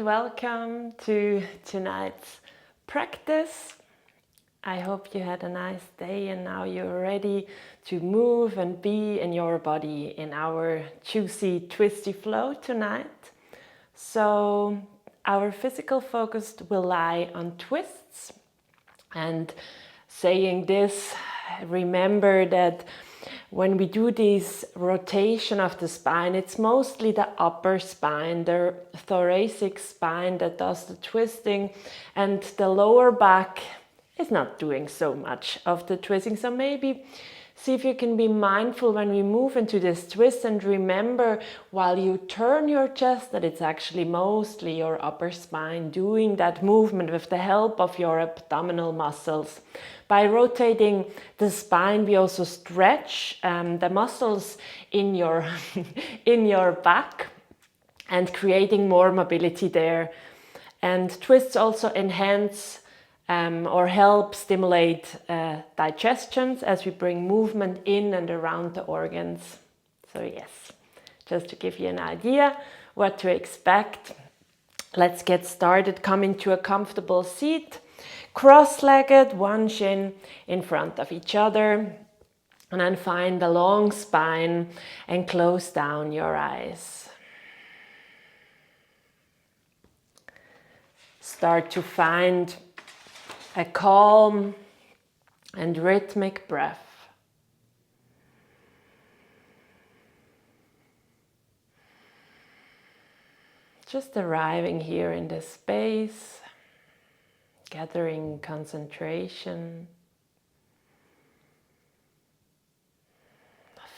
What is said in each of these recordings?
welcome to tonight's practice. I hope you had a nice day and now you're ready to move and be in your body in our juicy, twisty flow tonight. So our physical focus will lie on twists. And saying this, remember that when we do this rotation of the spine, it's mostly the upper spine, the thoracic spine that does the twisting, and the lower back is not doing so much of the twisting. So maybe see if you can be mindful when we move into this twist, and remember while you turn your chest that it's actually mostly your upper spine doing that movement with the help of your abdominal muscles. By rotating the spine, we also stretch the muscles in your, in your back and creating more mobility there. And twists also enhance or help stimulate digestions as we bring movement in and around the organs. So yes, just to give you an idea what to expect, let's get started. Come into a comfortable seat, cross-legged, one shin in front of each other, and then find a long spine and close down your eyes. Start to find a calm and rhythmic breath. Just arriving here in this space, gathering concentration,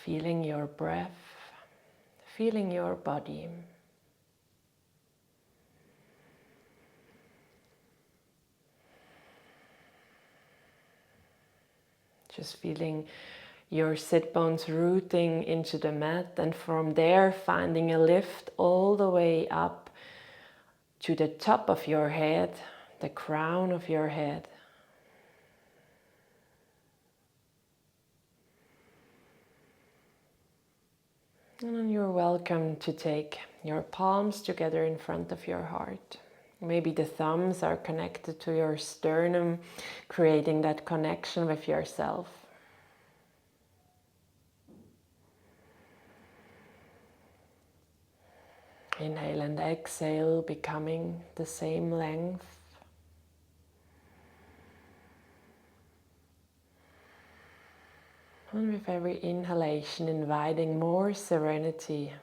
feeling your breath, feeling your body. Just feeling your sit bones rooting into the mat, and from there finding a lift all the way up to the top of your head, the crown of your head. And then you're welcome to take your palms together in front of your heart. Maybe the thumbs are connected to your sternum, creating that connection with yourself. Inhale and exhale, becoming the same length. And with every inhalation, inviting more serenity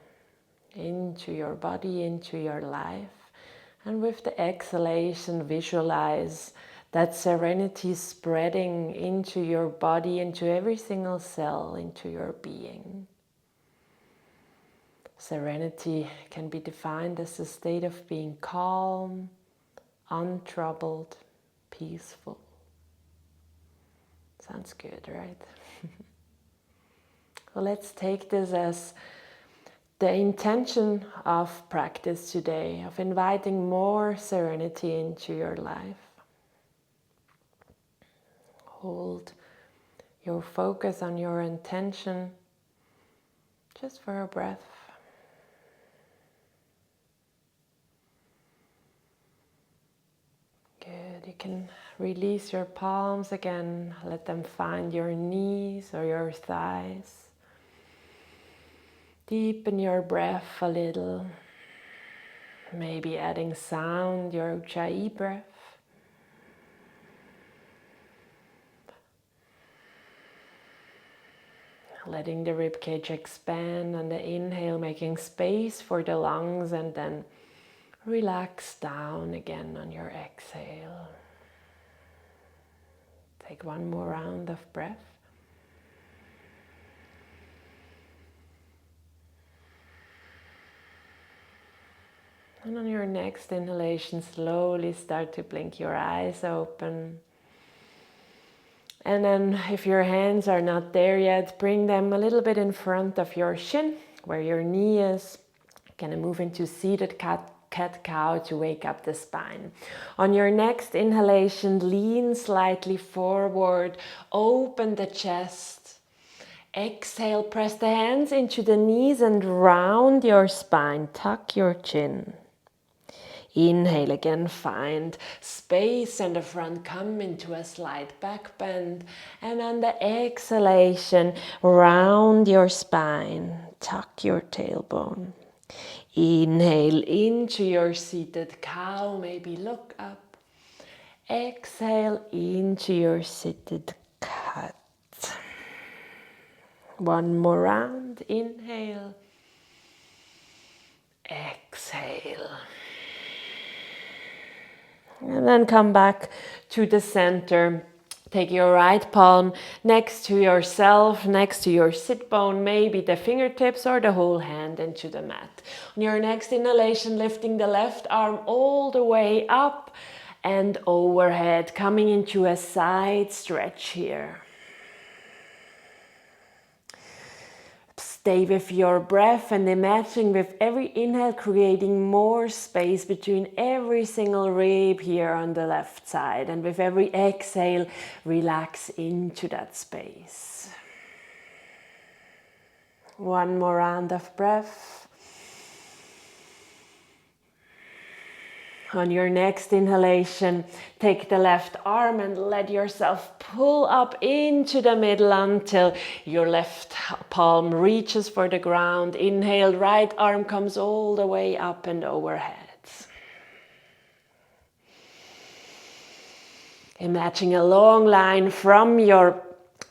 into your body, into your life. And with the exhalation, visualize that serenity spreading into your body, into every single cell, into your being. Serenity can be defined as a state of being calm, untroubled, peaceful. Sounds good, right? Well, let's take this as the intention of practice today, of inviting more serenity into your life. Hold your focus on your intention just for a breath. Good. You can release your palms again. Let them find your knees or your thighs. Deepen your breath a little, maybe adding sound, your Ujjayi breath. Letting the ribcage expand on the inhale, making space for the lungs, and then relax down again on your exhale. Take one more round of breath. And on your next inhalation, slowly start to blink your eyes open. And then if your hands are not there yet, bring them a little bit in front of your shin, where your knee is. Gonna move into seated cat-cow to wake up the spine. On your next inhalation, lean slightly forward, open the chest. Exhale, press the hands into the knees and round your spine, tuck your chin. Inhale again, find space in the front, come into a slight back bend. And on the exhalation, round your spine, tuck your tailbone. Inhale into your seated cow, maybe look up. Exhale into your seated cat. One more round, inhale. Exhale. And then come back to the center. Take your right palm next to yourself, next to your sit bone, maybe the fingertips or the whole hand into the mat. On your next inhalation, lifting the left arm all the way up and overhead, coming into a side stretch here. Stay with your breath and imagine with every inhale creating more space between every single rib here on the left side. And with every exhale, relax into that space. One more round of breath. On your next inhalation, take the left arm and let yourself pull up into the middle until your left palm reaches for the ground. Inhale, right arm comes all the way up and overhead. Imagine a long line from your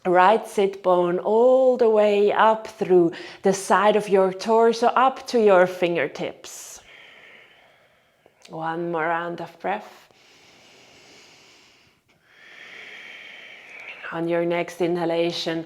right sit bone all the way up through the side of your torso, up to your fingertips. One more round of breath. On your next inhalation,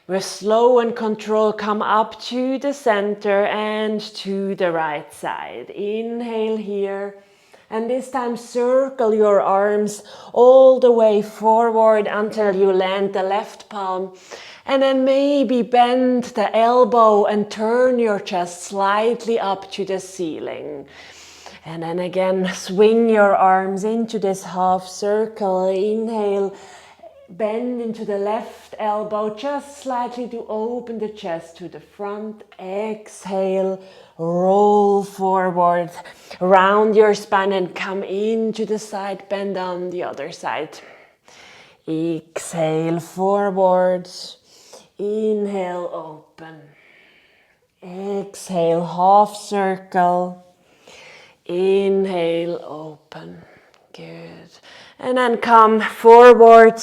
with slow and control, come up to the center and to the right side. Inhale here. And this time circle your arms all the way forward until you land the left palm. And then maybe bend the elbow and turn your chest slightly up to the ceiling. And then again, swing your arms into this half circle. Inhale, bend into the left elbow just slightly to open the chest to the front. Exhale, roll forward, round your spine and come into the side bend on the other side. Exhale, forward. Inhale, open. Exhale, half circle. Inhale, open. Good. And then come forward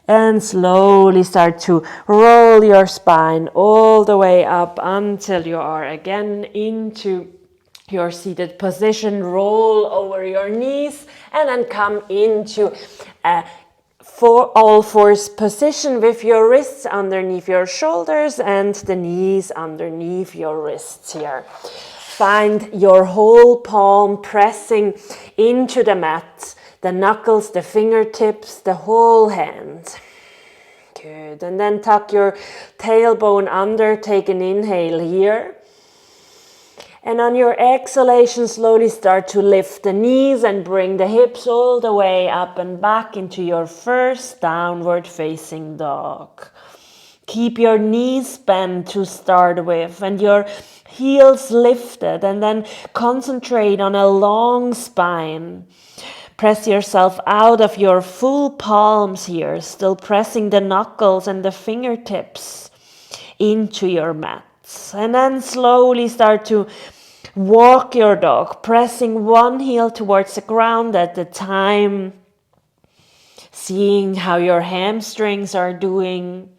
and slowly start to roll your spine all the way up until you are again into your seated position. Roll over your knees and then come into a all fours position with your wrists underneath your shoulders and the knees underneath your wrists here. Find your whole palm pressing into the mat, the knuckles, the fingertips, the whole hand. Good. And then tuck your tailbone under, take an inhale here. And on your exhalation, slowly start to lift the knees and bring the hips all the way up and back into your first downward facing dog. Keep your knees bent to start with and your heels lifted, and then concentrate on a long spine. Press yourself out of your full palms here, still pressing the knuckles and the fingertips into your mats. And then slowly start to walk your dog, pressing one heel towards the ground at a time, seeing how your hamstrings are doing.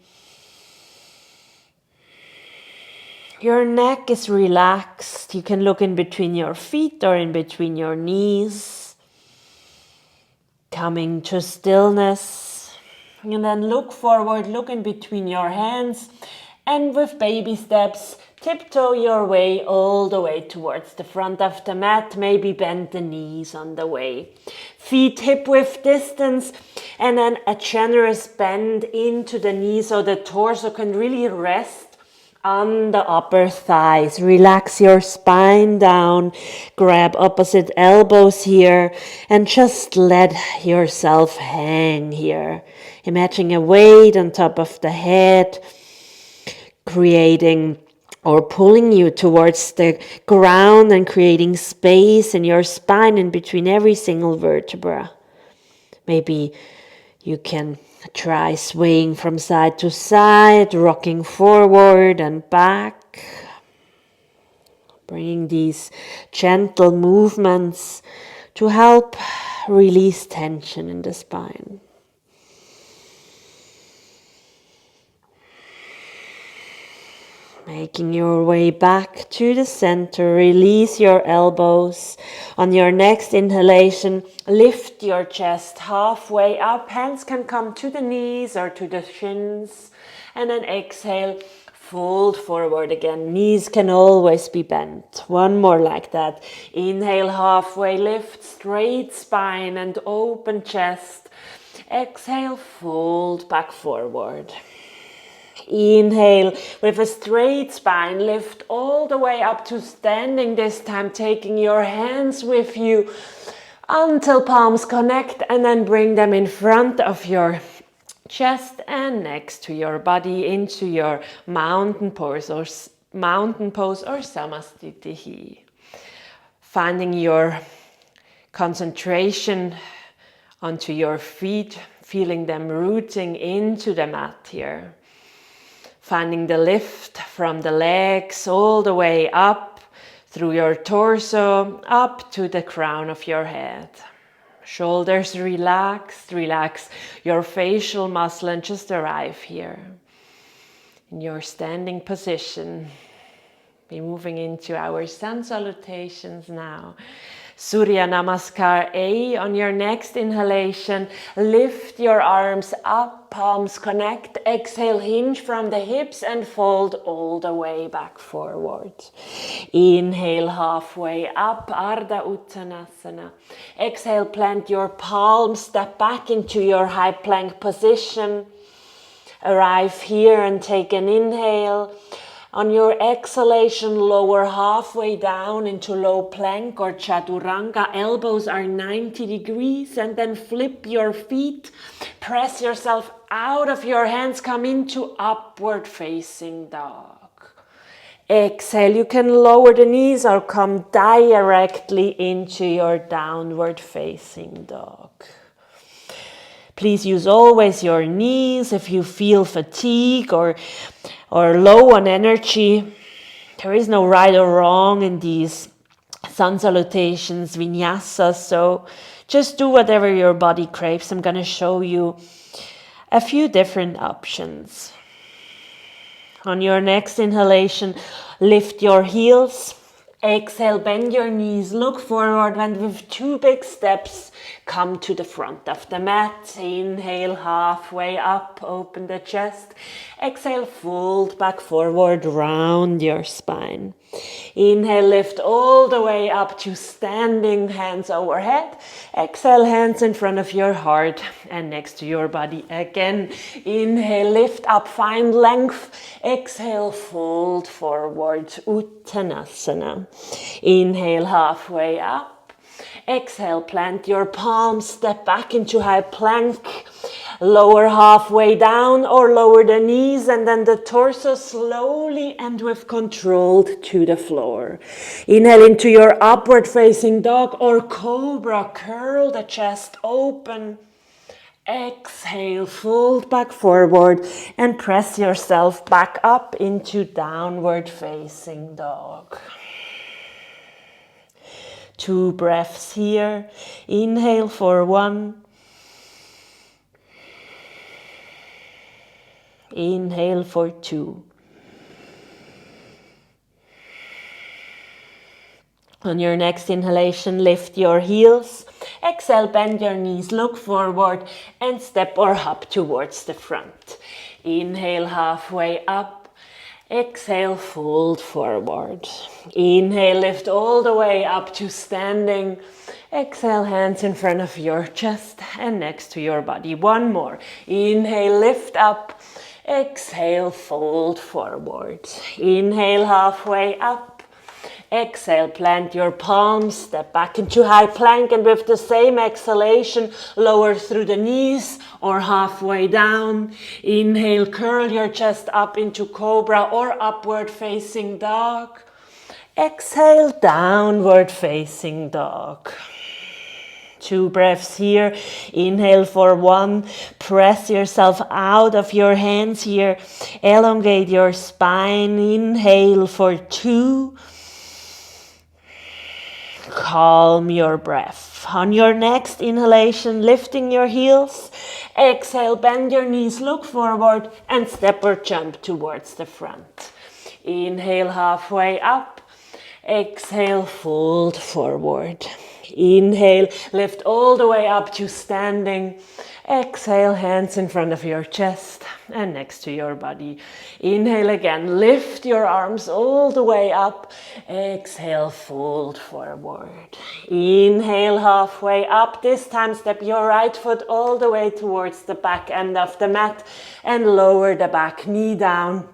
Your neck is relaxed. You can look in between your feet or in between your knees. Coming to stillness. And then look forward, look in between your hands. And with baby steps, tiptoe your way all the way towards the front of the mat. Maybe bend the knees on the way. Feet hip-width distance. And then a generous bend into the knee so the torso can really rest on the upper thighs. Relax your spine down, grab opposite elbows here, and just let yourself hang here. Imagine a weight on top of the head, creating or pulling you towards the ground and creating space in your spine in between every single vertebra. Maybe you can try swaying from side to side, rocking forward and back, bringing these gentle movements to help release tension in the spine. Making your way back to the center, release your elbows. On your next inhalation, lift your chest halfway up. Hands can come to the knees or to the shins. And then exhale, fold forward again. Knees can always be bent. One more like that. Inhale, halfway lift, straight spine and open chest. Exhale, fold back forward. Inhale with a straight spine, lift all the way up to standing this time, taking your hands with you until palms connect, and then bring them in front of your chest and next to your body into your mountain pose or Samastitihi. Finding your concentration onto your feet, feeling them rooting into the mat here. Finding the lift from the legs all the way up through your torso, up to the crown of your head. Shoulders relaxed, relax your facial muscle and just arrive here in your standing position. Be moving into our sun salutations now. Surya Namaskar A. On your next inhalation, lift your arms up, palms connect. Exhale, hinge from the hips and fold all the way back forward. Inhale, halfway up, Ardha Uttanasana. Exhale, plant your palms, step back into your high plank position. Arrive here and take an inhale. On your exhalation, lower halfway down into low plank or chaturanga. Elbows are 90 degrees and then flip your feet. Press yourself out of your hands. Come into upward facing dog. Exhale, you can lower the knees or come directly into your downward facing dog. Please use always your knees if you feel fatigue or low on energy. There is no right or wrong in these sun salutations, vinyasas, so just do whatever your body craves. I'm going to show you a few different options. On your next inhalation, lift your heels. Exhale, bend your knees, look forward, and with two big steps, come to the front of the mat. Inhale, halfway up, open the chest. Exhale, fold back forward, round your spine. Inhale, lift all the way up to standing, hands overhead. Exhale, hands in front of your heart and next to your body again. Inhale, lift up, find length. Exhale, fold forward, Uttanasana. Inhale, halfway up. Exhale, plant your palms, step back into high plank. Lower halfway down or lower the knees and then the torso slowly and with control to the floor. Inhale into your upward facing dog or cobra. Curl the chest open. Exhale, fold back forward and press yourself back up into downward facing dog. 2 breaths here. Inhale for 1. Inhale for 2. On your next inhalation, lift your heels. Exhale, bend your knees, look forward and step or hop towards the front. Inhale, halfway up. Exhale, fold forward. Inhale, lift all the way up to standing. Exhale, hands in front of your chest and next to your body. One more. Inhale, lift up. Exhale, fold forward. Inhale, halfway up. Exhale, plant your palms, step back into high plank, and with the same exhalation, lower through the knees or halfway down. Inhale, curl your chest up into cobra or upward facing dog. Exhale, downward facing dog. 2 breaths here. Inhale for 1. Press yourself out of your hands here. Elongate your spine. Inhale for 2. Calm your breath. On your next inhalation, lifting your heels. Exhale, bend your knees, look forward, and step or jump towards the front. Inhale, halfway up. Exhale, fold forward. Inhale, lift all the way up to standing. Exhale, hands in front of your chest and next to your body. Inhale again, lift your arms all the way up. Exhale, fold forward. Inhale, halfway up. This time, step your right foot all the way towards the back end of the mat and lower the back knee down.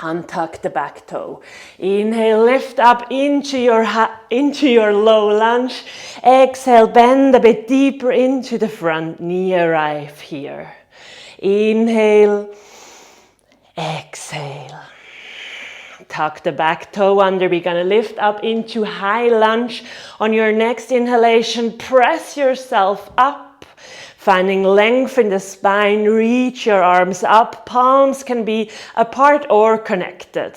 Untuck the back toe. Inhale, lift up into your low lunge. Exhale, bend a bit deeper into the front knee. Arrive here. Inhale, exhale. Tuck the back toe under. We're going to lift up into high lunge. On your next inhalation, press yourself up. Finding length in the spine, reach your arms up. Palms can be apart or connected.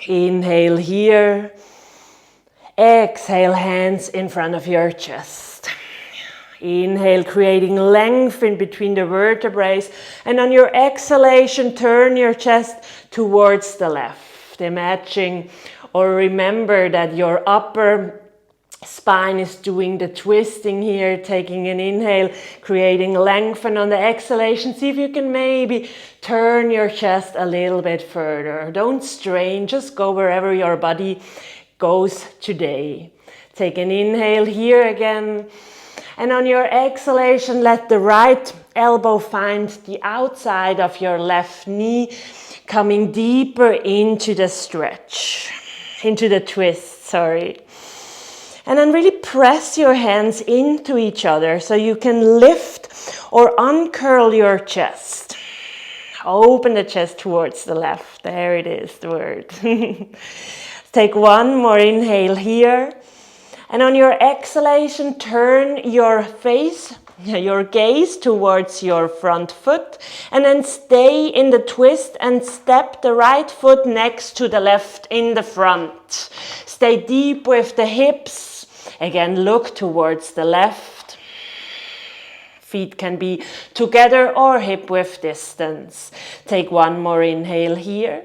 Inhale here. Exhale, hands in front of your chest. Inhale, creating length in between the vertebrae. And on your exhalation, turn your chest towards the left. Imagine or remember that your upper spine is doing the twisting here, taking an inhale, creating length, and on the exhalation, see if you can maybe turn your chest a little bit further. Don't strain, just go wherever your body goes today. Take an inhale here again, and on your exhalation, let the right elbow find the outside of your left knee, coming deeper into the stretch, into the twist, sorry. And then really press your hands into each other so you can lift or uncurl your chest. Open the chest towards the left. There it is, the word. Take one more inhale here. And on your exhalation, turn your gaze towards your front foot. And then stay in the twist and step the right foot next to the left in the front. Stay deep with the hips. Again, look towards the left. Feet can be together or hip width distance. Take one more inhale here.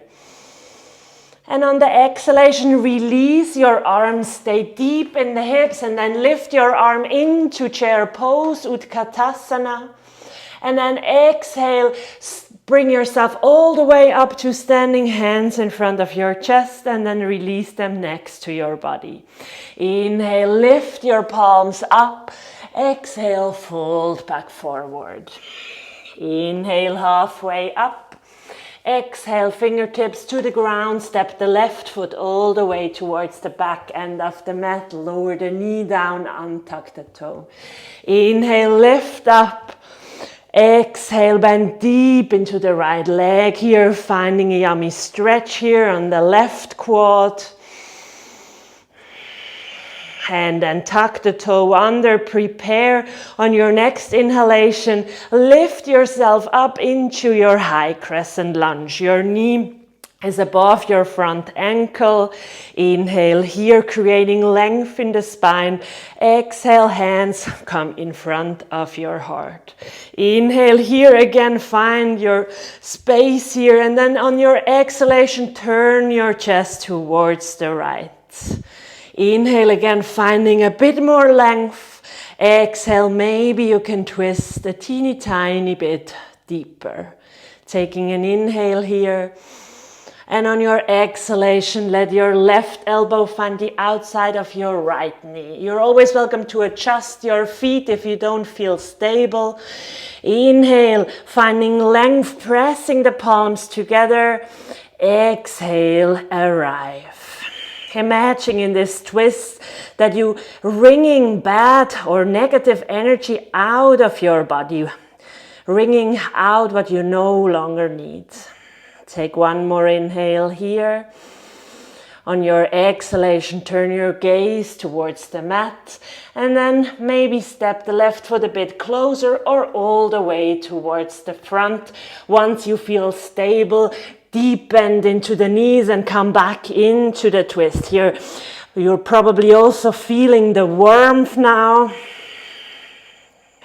And on the exhalation, release your arms, stay deep in the hips, and then lift your arm into chair pose, Utkatasana. And then exhale, bring yourself all the way up to standing, hands in front of your chest, and then release them next to your body. Inhale, lift your palms up. Exhale, fold back forward. Inhale, halfway up. Exhale, fingertips to the ground. Step the left foot all the way towards the back end of the mat. Lower the knee down, untuck the toe. Inhale, lift up. Exhale, bend deep into the right leg here, finding a yummy stretch here on the left quad. And then tuck the toe under, prepare on your next inhalation. Lift yourself up into your high crescent lunge. Your knee is above your front ankle. Inhale here, creating length in the spine. Exhale, hands come in front of your heart. Inhale here again, find your space here. And then on your exhalation, turn your chest towards the right. Inhale again, finding a bit more length. Exhale, maybe you can twist a teeny tiny bit deeper. Taking an inhale here. And on your exhalation, let your left elbow find the outside of your right knee. You're always welcome to adjust your feet if you don't feel stable. Inhale, finding length, pressing the palms together. Exhale, arrive. Imagine in this twist that you wringing bad or negative energy out of your body, wringing out what you no longer need. Take one more inhale here. On your exhalation, turn your gaze towards the mat and then maybe step the left foot a bit closer or all the way towards the front. Once you feel stable, deep bend into the knees and come back into the twist. Here, you're probably also feeling the warmth now.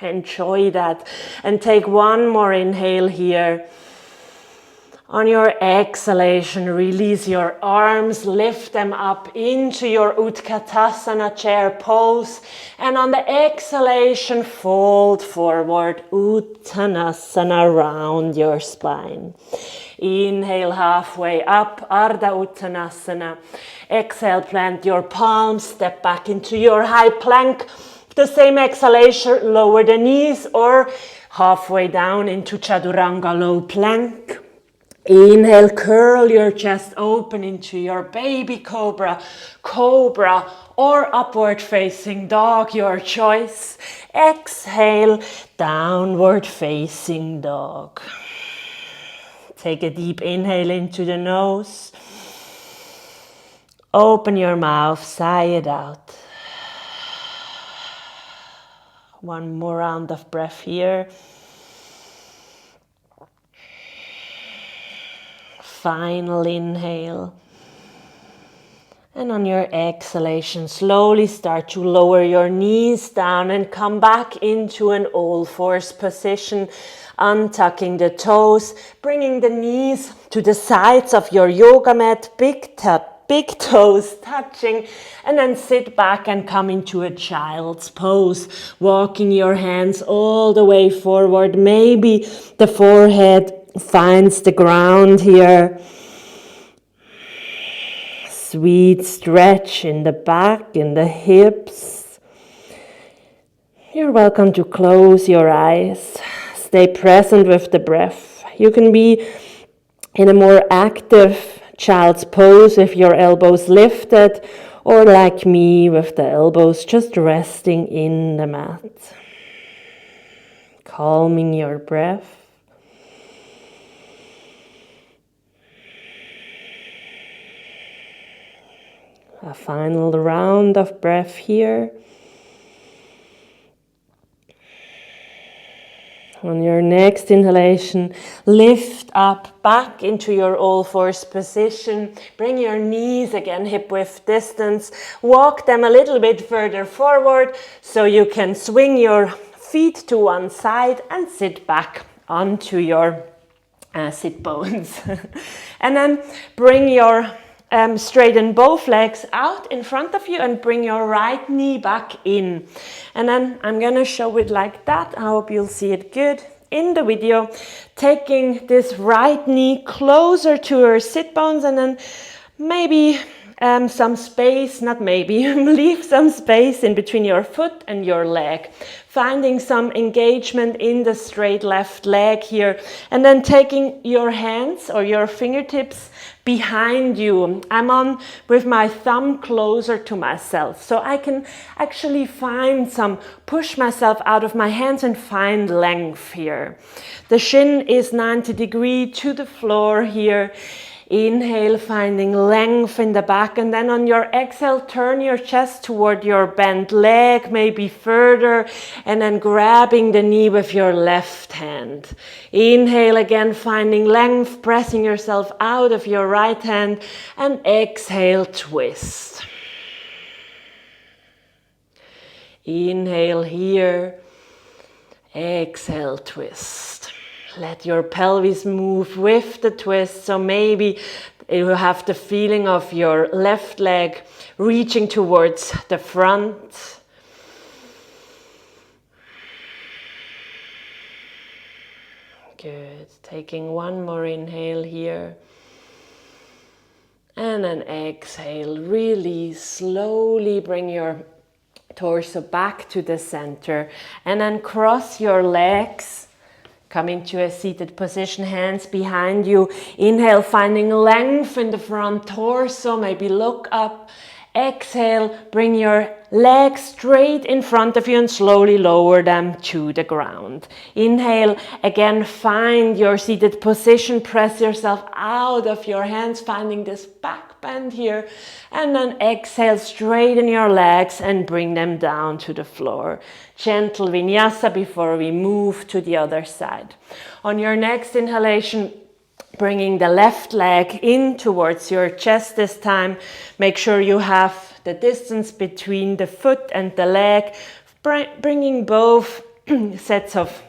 Enjoy that and take one more inhale here. On your exhalation, release your arms, lift them up into your Utkatasana chair pose. And on the exhalation, fold forward, Uttanasana around your spine. Inhale halfway up, Ardha Uttanasana. Exhale, plant your palms, step back into your high plank. The same exhalation, lower the knees or halfway down into Chaturanga low plank. Inhale, curl your chest open into your baby cobra, cobra or upward facing dog, your choice. Exhale, downward facing dog. Take a deep inhale into the nose. Open your mouth, sigh it out. One more round of breath here. Final inhale. And on your exhalation, slowly start to lower your knees down and come back into an all fours position, untucking the toes, bringing the knees to the sides of your yoga mat, big toes touching, and then sit back and come into a child's pose, walking your hands all the way forward. Maybe the forehead finds the ground here. Sweet stretch in the back, in the hips. You're welcome to close your eyes. Stay present with the breath. You can be in a more active child's pose with your elbows lifted, or like me with the elbows just resting in the mat. Calming your breath. A final round of breath here. On your next inhalation, lift up back into your all fours position. Bring your knees again hip width distance. Walk them a little bit further forward so you can swing your feet to one side and sit back onto your sit bones. And then bring your straighten both legs out in front of you and bring your right knee back in. And then I'm going to show it like that. I hope you'll see it good in the video. Taking this right knee closer to your sit bones and then maybe some space, not maybe, leave some space in between your foot and your leg. Finding some engagement in the straight left leg here. And then taking your hands or your fingertips behind you. I'm on with my thumb closer to myself. So I can actually push myself out of my hands and find length here. The shin is 90 degrees to the floor here. Inhale, finding length in the back, and then on your exhale, turn your chest toward your bent leg, maybe further, and then grabbing the knee with your left hand. Inhale again, finding length, pressing yourself out of your right hand, and exhale, twist. Inhale here, exhale, twist. Let your pelvis move with the twist. So maybe you have the feeling of your left leg reaching towards the front. Good. Taking one more inhale here. And then exhale. Really slowly bring your torso back to the center. And then cross your legs. Come into a seated position, hands behind you. Inhale, finding length in the front torso, maybe look up. Exhale, bring your legs straight in front of you and slowly lower them to the ground. Inhale, again, find your seated position, press yourself out of your hands, finding this back bend here. And then exhale, straighten your legs and bring them down to the floor. Gentle vinyasa before we move to the other side. On your next inhalation, bringing the left leg in towards your chest this time. Make sure you have the distance between the foot and the leg. Bringing both sets of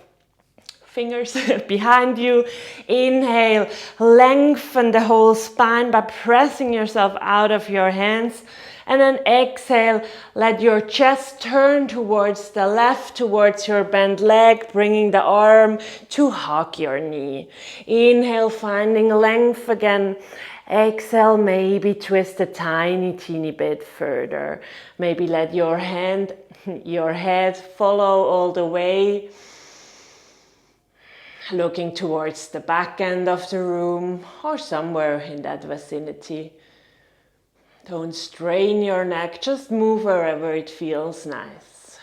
fingers behind you. Inhale, lengthen the whole spine by pressing yourself out of your hands. And then exhale, let your chest turn towards the left, towards your bent leg, bringing the arm to hug your knee. Inhale, finding length again. Exhale, maybe twist a teeny bit further. Maybe let your head follow all the way. Looking towards the back end of the room or somewhere in that vicinity. Don't strain your neck, just move wherever it feels nice.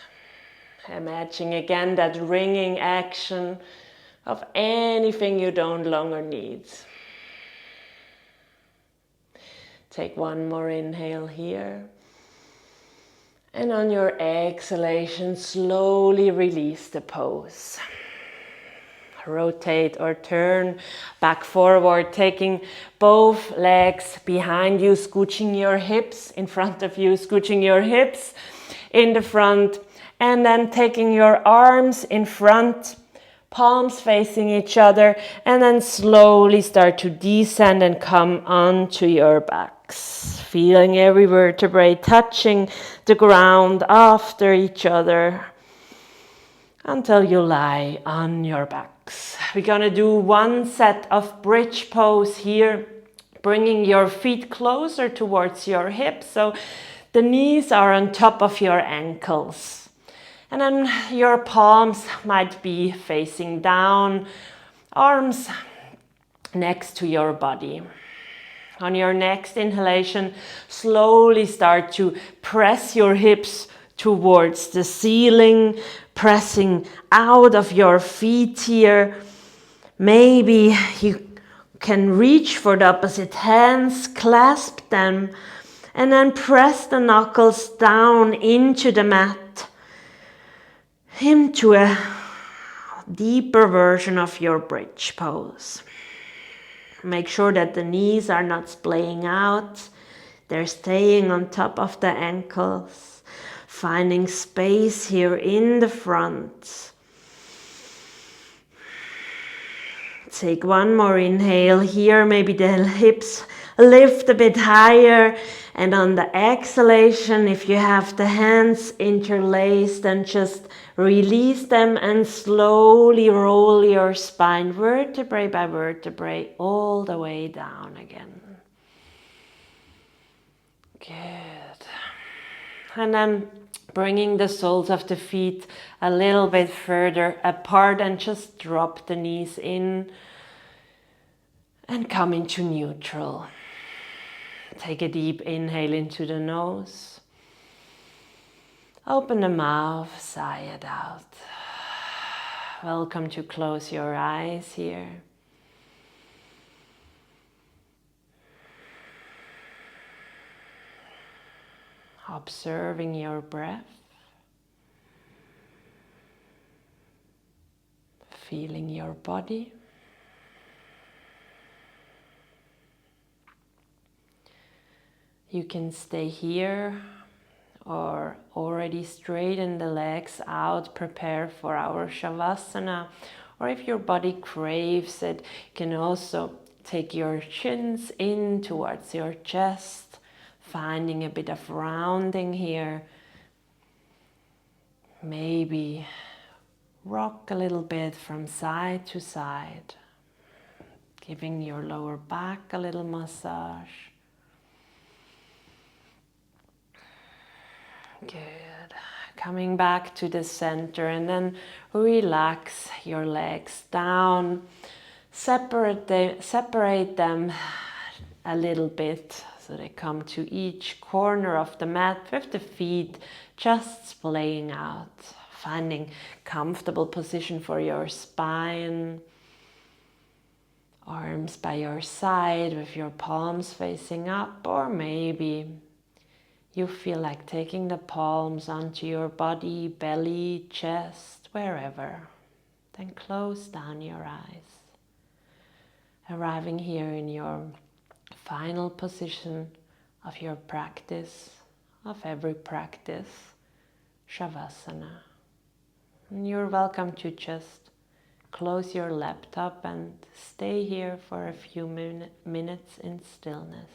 Imagine again that wringing action of anything you don't longer need. Take one more inhale here. And on your exhalation, slowly release the pose. Rotate or turn back forward, taking both legs behind you, scooching your hips in front of you, scooching your hips in the front, and then taking your arms in front, palms facing each other, and then slowly start to descend and come onto your backs. Feeling every vertebrae touching the ground after each other until you lie on your backs. We're gonna do one set of bridge pose here, bringing your feet closer towards your hips so the knees are on top of your ankles. And then your palms might be facing down, arms next to your body. On your next inhalation, slowly start to press your hips towards the ceiling, pressing out of your feet here. Maybe you can reach for the opposite hands, clasp them, and then press the knuckles down into the mat, into a deeper version of your bridge pose. Make sure that the knees are not splaying out. They're staying on top of the ankles, finding space here in the front. Take one more inhale here. Maybe the hips lift a bit higher. And on the exhalation, if you have the hands interlaced, then just release them and slowly roll your spine vertebrae by vertebrae all the way down again. Good. And then bringing the soles of the feet a little bit further apart and just drop the knees in and come into neutral. Take a deep inhale into the nose. Open the mouth, sigh it out. Welcome to close your eyes here. Observing your breath. Feeling your body. You can stay here or already straighten the legs out, prepare for our Shavasana. Or if your body craves it, you can also take your shins in towards your chest, finding a bit of rounding here. Maybe rock a little bit from side to side, giving your lower back a little massage. Good. coming back to the center, and then relax your legs down. Separate them a little bit so they come to each corner of the mat with the feet just splaying out, finding comfortable position for your spine. Arms by your side with your palms facing up, or maybe you feel like taking the palms onto your body, belly, chest, wherever. Then close down your eyes. Arriving here in your final position of your practice, of every practice, Shavasana. And you're welcome to just close your laptop and stay here for a few minutes in stillness.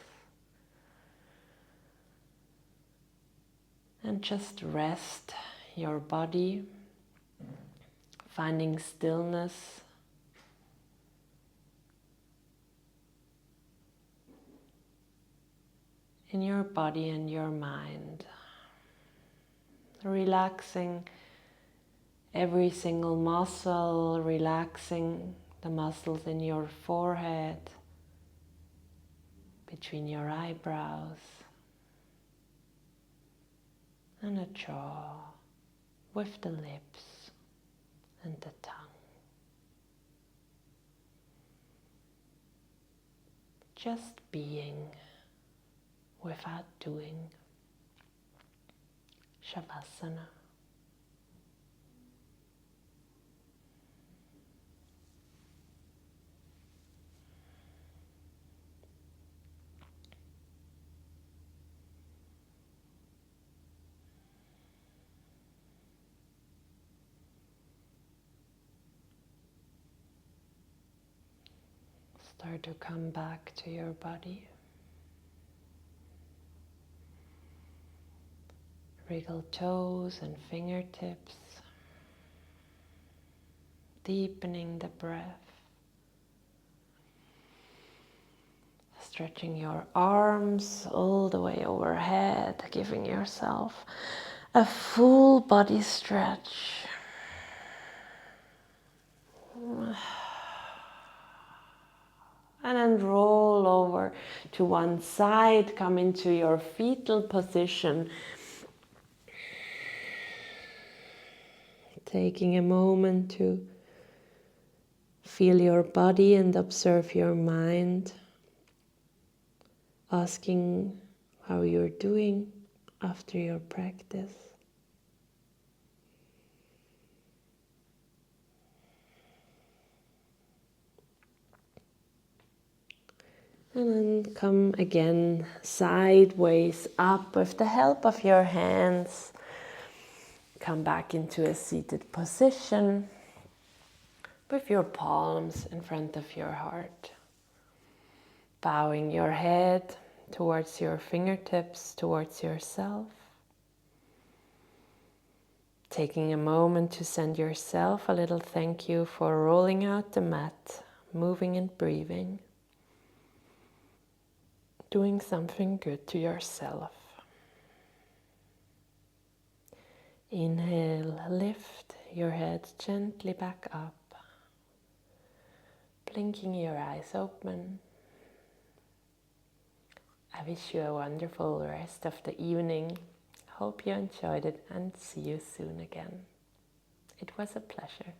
And just rest your body, finding stillness in your body and your mind. Relaxing every single muscle, relaxing the muscles in your forehead, between your eyebrows, and the jaw, with the lips and the tongue. Just being without doing. Shavasana. Start to come back to your body. Wriggle toes and fingertips. Deepening the breath. Stretching your arms all the way overhead, giving yourself a full body stretch. And then roll over to one side, come into your fetal position. Taking a moment to feel your body and observe your mind. Asking how you're doing after your practice. And then come again sideways up with the help of your hands. Come back into a seated position with your palms in front of your heart. Bowing your head towards your fingertips, towards yourself. Taking a moment to send yourself a little thank you for rolling out the mat, moving and breathing. Doing something good to yourself. Inhale, lift your head gently back up. Blinking your eyes open. I wish you a wonderful rest of the evening. Hope you enjoyed it and see you soon again. It was a pleasure.